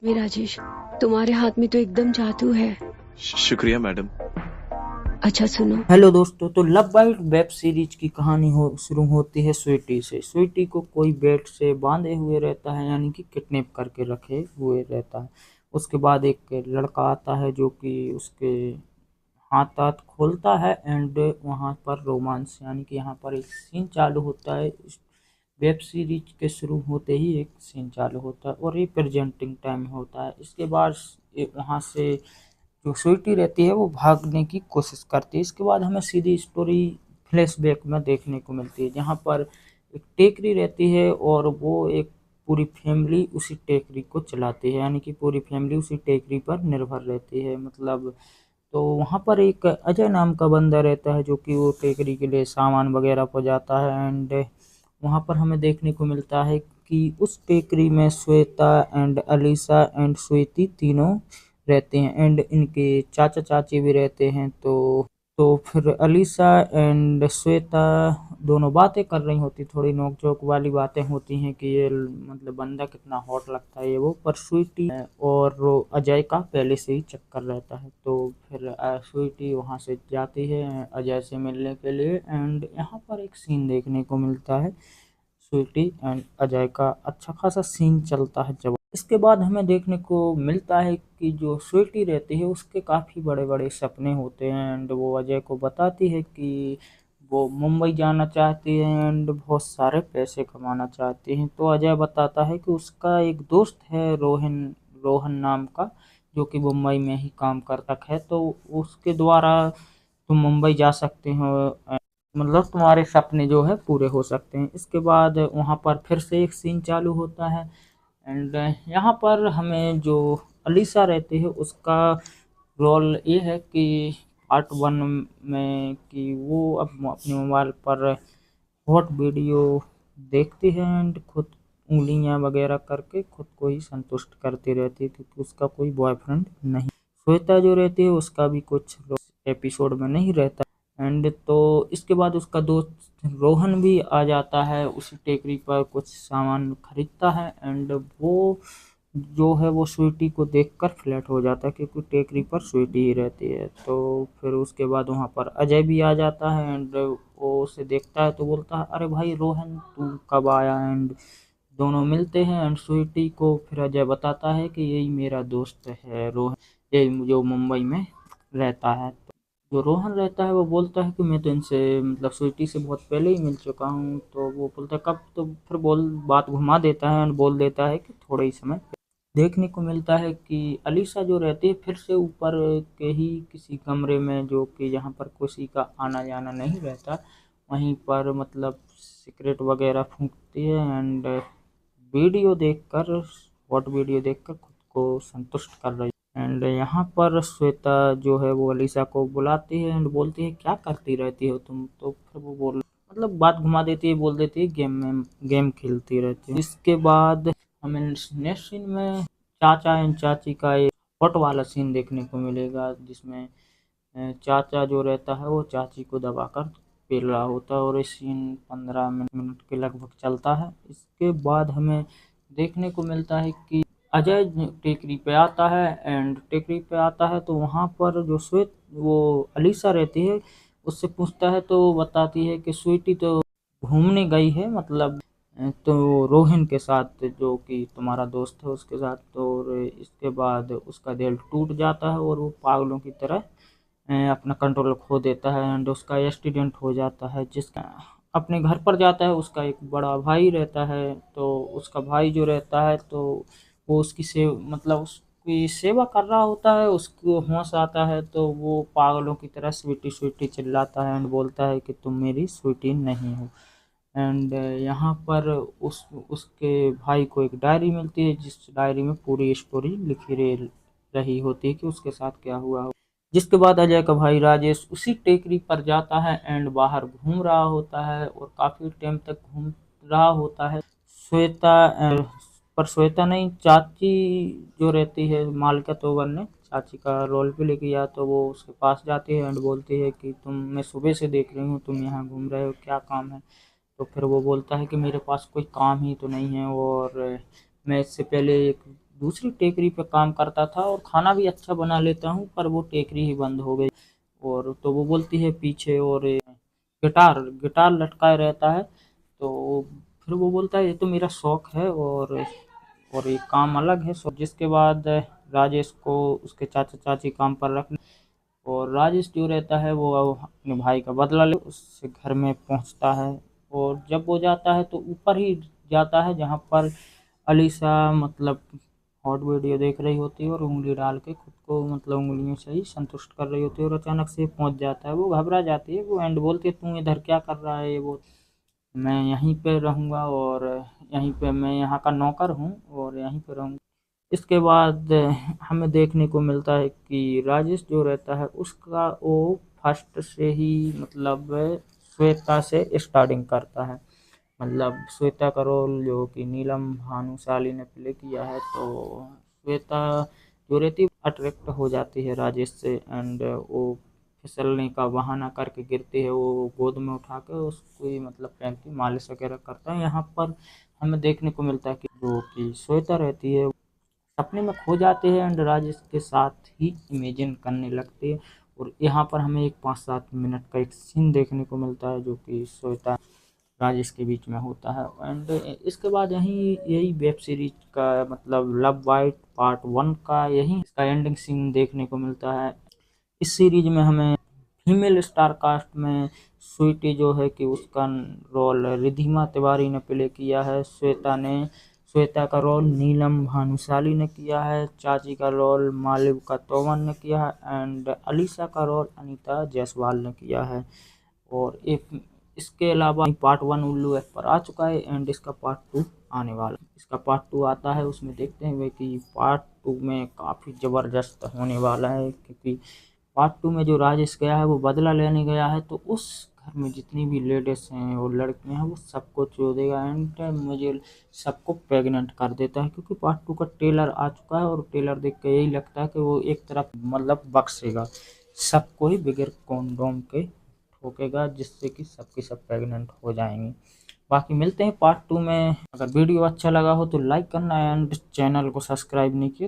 में राजेश, तुम्हारे हाथ में तो एकदम जादू है। शुक्रिया मैडम। अच्छा सुनो। हेलो दोस्तों, तो लव बाइट वेब सीरीज की कहानी शुरू होती है स्वीटी से। स्वीटी को कोई बेट से बांधे हुए रहता है, यानी कि किडनैप करके रखे हुए रहता है। उसके बाद एक लड़का आता है जो कि उसके हाथ हाथ खोलता है एंड वहाँ पर रोमांस, यानी कि यहाँ पर एक सीन चालू होता है। वेब सीरीज के शुरू होते ही एक सीन चालू होता है और ये प्रेजेंटिंग टाइम होता है। इसके बाद वहाँ से जो स्वीटी रहती है वो भागने की कोशिश करती है। इसके बाद हमें सीधी स्टोरी फ्लैशबैक में देखने को मिलती है, जहाँ पर एक टेकरी रहती है और वो एक पूरी फैमिली उसी टेकरी को चलाती है, यानी कि पूरी फैमिली उसी टेकरी पर निर्भर रहती है। मतलब तो वहाँ पर एक अजय नाम का बंदा रहता है जो कि वो टेकरी के लिए सामान वगैरह पहुँचाता है एंड वहाँ पर हमें देखने को मिलता है कि उस टेकरी में श्वेता एंड अलीशा एंड स्वीटी तीनों रहते हैं एंड इनके चाचा चाची भी रहते हैं। तो फिर अलीशा एंड श्वेता दोनों बातें कर रही होती, थोड़ी नोक-झोंक वाली बातें होती हैं कि ये मतलब बंदा कितना हॉट लगता है ये वो। पर स्वीटी और अजय का पहले से ही चक्कर रहता है। तो फिर स्वीटी वहाँ से जाती है अजय से मिलने के लिए एंड यहाँ पर एक सीन देखने को मिलता है। स्वीटी एंड अजय का अच्छा खासा सीन चलता है जब इसके बाद हमें देखने को मिलता है कि जो स्वीटी रहती है उसके काफ़ी बड़े बड़े सपने होते हैं एंड वो अजय को बताती है कि वो मुंबई जाना चाहती है एंड बहुत सारे पैसे कमाना चाहती हैं। तो अजय बताता है कि उसका एक दोस्त है रोहन रोहन नाम का, जो कि मुंबई में ही काम करता है, तो उसके द्वारा तुम मुंबई जा सकते हो, मतलब तुम्हारे सपने जो है पूरे हो सकते हैं। इसके बाद वहाँ पर फिर से एक सीन चालू होता है एंड यहाँ पर हमें जो अलीशा रहती है उसका रोल ये है कि पार्ट 1 में कि वो अब अपने मोबाइल पर हॉट वीडियो देखती है एंड खुद उंगलियां वगैरह करके खुद को ही संतुष्ट करती रहती है, क्योंकि उसका कोई बॉयफ्रेंड नहीं। श्वेता जो रहती है उसका भी कुछ एपिसोड में नहीं रहता एंड तो इसके बाद उसका दोस्त रोहन भी आ जाता है उसी टेकरी पर, कुछ सामान खरीदता है एंड वो जो है वो स्वीटी को देखकर फ्लैट हो जाता है, क्योंकि टेकरी पर स्वीटी ही रहती है। तो फिर उसके बाद वहाँ पर अजय भी आ जाता है एंड वो उसे देखता है तो बोलता है अरे भाई रोहन तू कब आया, एंड दोनों मिलते हैं एंड स्वीटी को फिर अजय बताता है कि यही मेरा दोस्त है रोहन, ये जो मुंबई में रहता है। जो रोहन रहता है वो बोलता है कि मैं तो इनसे मतलब स्वीटी से बहुत पहले ही मिल चुका हूँ। तो वो बोलता है कब, तो फिर बात घुमा देता है एंड बोल देता है कि थोड़े ही समय। देखने को मिलता है कि अलीशा जो रहती है फिर से वीडियो के ही किसी कमरे में, जो कि यहाँ पर किसी का आना जाना नहीं रहता, वहीं पर मतलब सिगरेट वगैरह फूंकती है एंड वीडियो देखकर हॉट वीडियो देखकर खुद को संतुष्ट कर रही है। एंड यहाँ पर श्वेता जो है वो अलीशा को बुलाती है एंड बोलती है क्या करती रहती हो तुम, तो फिर वो बोल मतलब बात घुमा देती है, बोल देती है गेम खेलती रहती है। इसके बाद हमें नेक्स्ट सीन में चाचा एंड चाची का एक हॉट वाला सीन देखने को मिलेगा, जिसमें चाचा जो रहता है वो चाची को दबाकर पेल रहा होता है और ये सीन 15 मिनट के लगभग चलता है। इसके बाद हमें देखने को मिलता है कि अजय टेकरी पे आता है एंड टेकरी पे आता है तो वहाँ पर जो वो अलीशा रहती है उससे पूछता है तो वो बताती है कि स्वीटी तो घूमने गई है, मतलब तो रोहन के साथ जो कि तुम्हारा दोस्त है उसके साथ। तो और इसके बाद उसका दिल टूट जाता है और वो पागलों की तरह अपना कंट्रोल खो देता है एंड उसका एक्सीडेंट हो जाता है। जिसका अपने घर पर जाता है, उसका एक बड़ा भाई रहता है, तो उसका भाई जो रहता है तो वो उसकी मतलब उसकी सेवा कर रहा होता है, उसको होश आता है तो वो पागलों की तरह स्वीटी स्वीटी चिल्लाता है एंड बोलता है कि तुम मेरी स्वीटी नहीं हो। एंड यहाँ पर उसके भाई को एक डायरी मिलती है, जिस डायरी में पूरी स्टोरी लिखी रही होती है कि उसके साथ क्या हुआ हो। जिसके बाद अजय का भाई राजेश उसी टेकरी पर जाता है एंड बाहर घूम रहा होता है और काफ़ी टाइम तक घूम रहा होता है। श्वेता पर श्वेता नहीं, चाची जो रहती है मालिका तोवर ने चाची का रोल प्ले किया, तो वो उसके पास जाती है एंड बोलती है कि मैं सुबह से देख रही हूँ तुम यहाँ घूम रहे हो, क्या काम है। तो फिर वो बोलता है कि मेरे पास कोई काम ही तो नहीं है और मैं इससे पहले एक दूसरी टेकरी पे काम करता था और खाना भी अच्छा बना लेता हूँ, पर वो टेकरी ही बंद हो गई। और तो वो बोलती है पीछे और गिटार गिटार लटकाए रहता है। तो फिर वो बोलता है ये तो मेरा शौक है और ये काम अलग है। सो जिसके बाद राजेश को उसके चाचा चाची काम पर रख, और राजेश जो रहता है वो अपने भाई का बदला ले उससे घर में पहुंचता है। और जब वो जाता है तो ऊपर ही जाता है जहाँ पर अलीसा मतलब हॉट वीडियो देख रही होती है और उंगली डाल के खुद को मतलब उंगलियों से ही संतुष्ट कर रही होती है, और अचानक से पहुंच जाता है। वो घबरा जाती है, वो एंड बोलती है तू इधर क्या कर रहा है, ये वो मैं यहीं पे रहूँगा और यहीं पे मैं यहाँ का नौकर हूँ और यहीं पे रहूँगा। इसके बाद हमें देखने को मिलता है कि राजेश जो रहता है उसका वो फर्स्ट से ही मतलब श्वेता से स्टार्टिंग करता है। मतलब श्वेता का रोल जो कि नीलम भानुशाली ने प्ले किया है, तो श्वेता जो रहती है अट्रैक्ट हो जाती है राजेश से, एंड वो फिसलने का बहाना करके गिरती है, वो गोद में उठा के उसको ही मतलब पहनती मालिश वगैरह करता है। यहाँ पर हमें देखने को मिलता है कि जो कि श्वेता रहती है सपने में खो जाते हैं एंड राजेश के साथ ही इमेजिन करने लगते हैं। और यहाँ पर हमें एक 5-7 मिनट का एक सीन देखने को मिलता है जो कि श्वेता राजेश के बीच में होता है। एंड इसके बाद यही वेब सीरीज का मतलब लव बाइट पार्ट 1 का यही इसका एंडिंग सीन देखने को मिलता है। इस सीरीज में हमें फीमेल स्टार कास्ट में स्वीटी जो है कि उसका रोल रिद्धिमा तिवारी ने प्ले किया है, श्वेता का रोल नीलम भानुशाली ने किया है, चाची का रोल मालविका तोमर ने किया है, एंड अलीशा का रोल अनीता जायसवाल ने किया है। और एक इसके अलावा पार्ट 1 उल्लू ऐप पर आ चुका है एंड इसका पार्ट 2 आने वाला है। इसका पार्ट 2 आता है, उसमें देखते हैं कि पार्ट 2 में काफ़ी ज़बरदस्त होने वाला है, क्योंकि पार्ट 2 में जो राजेश गया है वो बदला लेने गया है, तो उस घर में जितनी भी लेडीज हैं और लड़कियां हैं वो सबको छोड़ देगा एंड मुझे सबको प्रेग्नेंट कर देता है, क्योंकि पार्ट 2 का ट्रेलर आ चुका है और ट्रेलर देख के यही लगता है कि वो एक तरफ मतलब बख्शेगा सबको ही बगैर कॉन्डोम के ठोकेगा, जिससे कि सबकी सब प्रेग्नेंट हो जाएंगी। बाकी मिलते हैं पार्ट 2 में। अगर वीडियो अच्छा लगा हो तो लाइक करना एंड चैनल को सब्सक्राइब नहीं किया